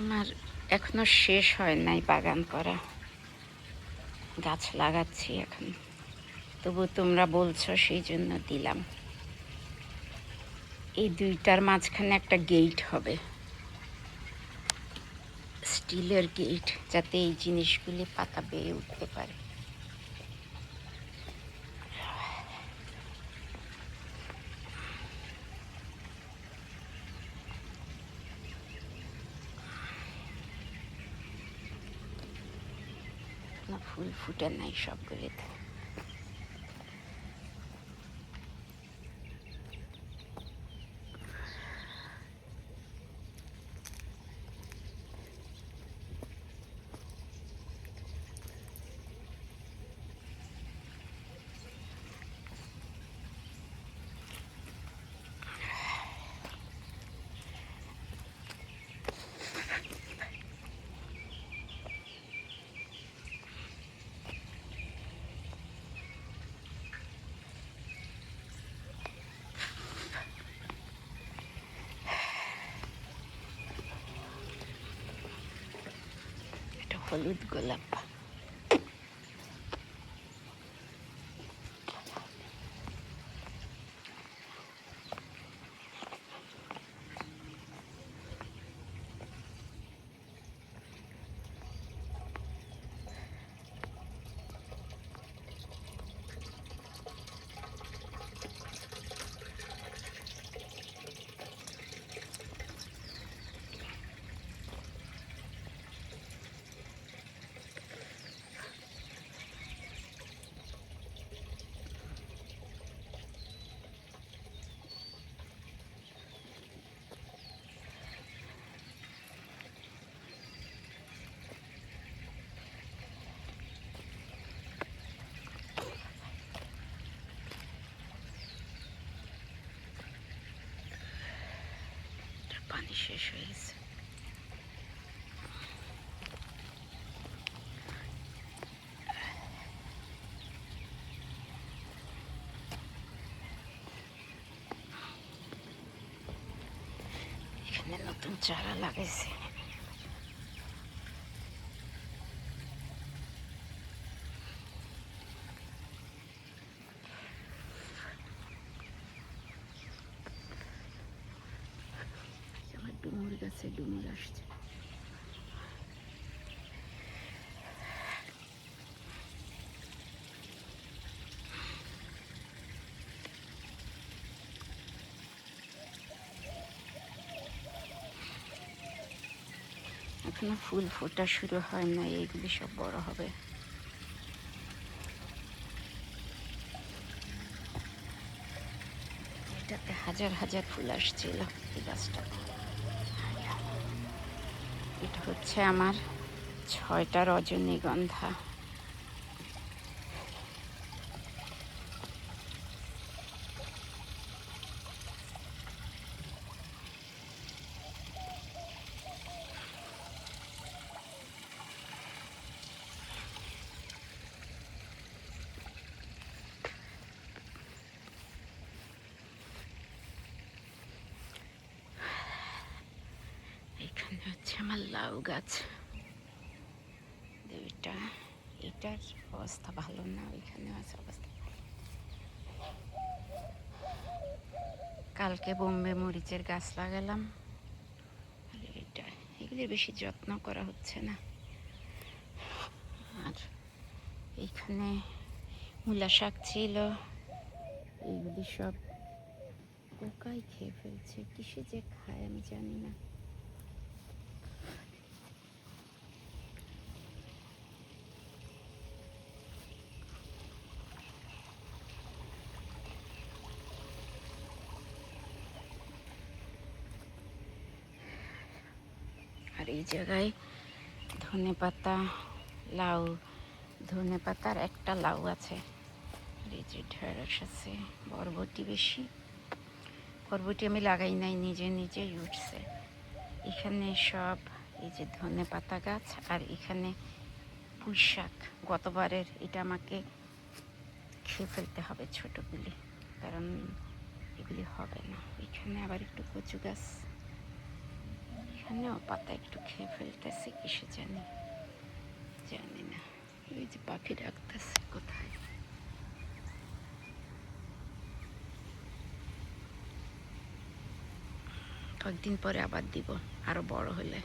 আমার এখনো শেষ হয় নাই বাগান করা, গাছ লাগাচ্ছি এখন। তবু তোমরা বলছো সেই জন্য দিলাম। এই দুইটার মাঝখানে একটা গেট হবে, স্টিলের গেট, যাতে এই জিনিসগুলি পাতা বেয়ে উঠতে পারে। না, ফুল ফুটে নাই সবগুলিতে। এটা হলুদ গোলাপ। পানি শেষ হয়ে গেছে। এখানে নতুন চারা লাগাইছে। আমার ডুমুর গাছে ডুমুর আসছে। এখনো ফুল ফোটা শুরু হয় না, এইগুলি সব বড় হবে। এটাতে হাজার হাজার ফুল আসছিল এই গাছটা। এটা হচ্ছে আমার 6টা রজনীগন্ধা। এখানে হচ্ছে আমার লাউ গাছ দুইটা। এটার অবস্থা ভালো না, ওইখানে আছে অবস্থা। কালকে বোম্বে মরিচের গাছ লাগালাম। আর এটা, এগুলি বেশি যত্ন করা হচ্ছে না। আর এইখানে মূলা শাক ছিল, এইগুলি সব পোকাই খেয়ে ফেলছে। কিসে যে খায় আমি জানি না। আর এই জায়গায় ধনেপাতা, লাউ, ধনেপাতার একটা লাউ আছে। আর এই যে ঢেঁড়স আছে, বরবটি বেশি। বরবটি আমি লাগাই নাই, নিজে নিজেই উঠছে। এখানে সব এই যে ধনেপাতা গাছ, আর এখানে পুঁই শাক গতবারের, এটা আমাকে খেয়ে ফেলতে হবে ছোটোগুলি, কারণ এগুলি হবে না। এখানে আবার একটু কচু গাছ, এখানেও পাতা একটু খেয়ে ফেলতেছে, কিসে জানি, জানি না। ওই যে পাখি ডাকতেছে কোথায়। কয়েকদিন পরে আবার দিব, আরো বড় হলে।